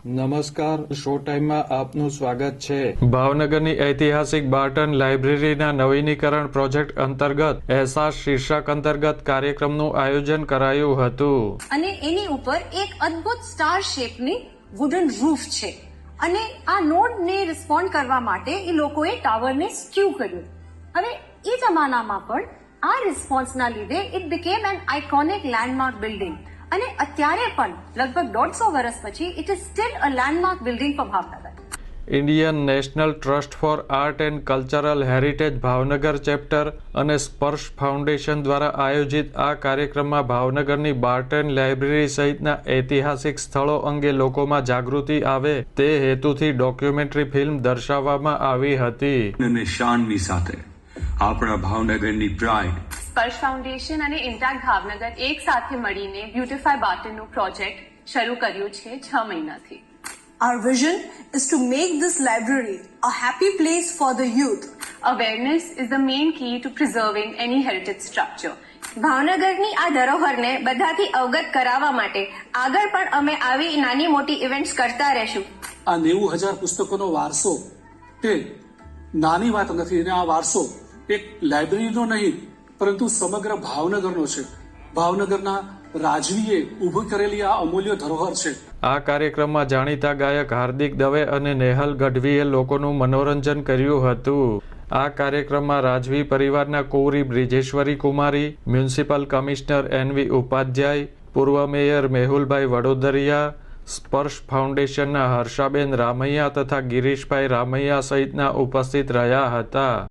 નમસ્કાર, શો ટાઈમમાં આપનું સ્વાગત છે। ભાવનગરની ઐતિહાસિક બાર્ટન લાઇબ્રેરીના નવીનીકરણ પ્રોજેક્ટ અંતર્ગત અહેસાસ શીર્ષક અંતર્ગત કાર્યક્રમનું આયોજન કરાયું હતું અને એની ઉપર એક અદ્ભુત સ્ટાર શેપની વુડન રૂફ છે અને આ નોડને રિસ્પોન્ડ કરવા માટે એ લોકોએ ટાવરને સ્ક્યુ કર્યું। હવે એ જમાનામાં પણ આ રિસ્પોન્સના લીધે it became an iconic landmark building અને અત્યારે પણ લગભગ 150 વર્ષ પછી it is still a landmark building for Bhavnagar. Indian national trust for art and cultural heritage Bhavnagar chapter અને સ્પર્શ ફાઉન્ડેશન દ્વારા આયોજિત આ કાર્યક્રમમાં ભાવનગરની બાર્ટન લાઇબ્રેરી સહિતના ઐતિહાસિક સ્થળો અંગે લોકોમાં જાગૃતિ આવે તે હેતુથી ડોક્યુમેન્ટરી ફિલ્મ દર્શાવવામાં આવી હતી અને શાનની સાથે આપણા ભાવનગરની પ્રાઇડ સ્પર્શ ફાઉન્ડેશન અને ઇન્ટેક્ટ ભાવનગર એક સાથે મળીને બ્યુટીફાઈ બાર્ટનનું પ્રોજેક્ટ શરૂ કર્યું છે 6 મહિનાથી। Our vision is to make this library a happy place for the youth. Awareness is the main key to preserving any heritage structure. ભાવનગરની આ ધરોહરને બધાથી અવગત કરાવવા માટે આગળ પણ અમે આવી નાની મોટી ઇવેન્ટ્સ કરતા રહેશું। આ 90,000 પુસ્તકોનો વારસો તે નાની વાત નથી અને આ વારસો એક લાઇબ્રેરીનો નહીં પરંતુ સમગ્ર ભાવનગરનો છે। ભાવનગરના રાજવીએ ઊભી કરેલી આ અમૂલ્ય ધરોહર છે। આ કાર્યક્રમમાં જાણીતા ગાયક હાર્દિક દવે અને નેહલ ગઢવીએ લોકોનું મનોરંજન કર્યું હતું। આ કાર્યક્રમમાં રાજવી પરિવારના કુંવરી બ્રિજેશ્વરી કુમારી, મ્યુનિસિપલ કમિશનર NV ઉપાધ્યાય, પૂર્વ મેયર મેહુલભાઈ વડોદરિયા, સ્પર્શ ફાઉન્ડેશનના હર્ષાબેન રામૈયા તથા ગિરીશભાઈ રામૈયા સહિતના ઉપસ્થિત રહ્યા હતા।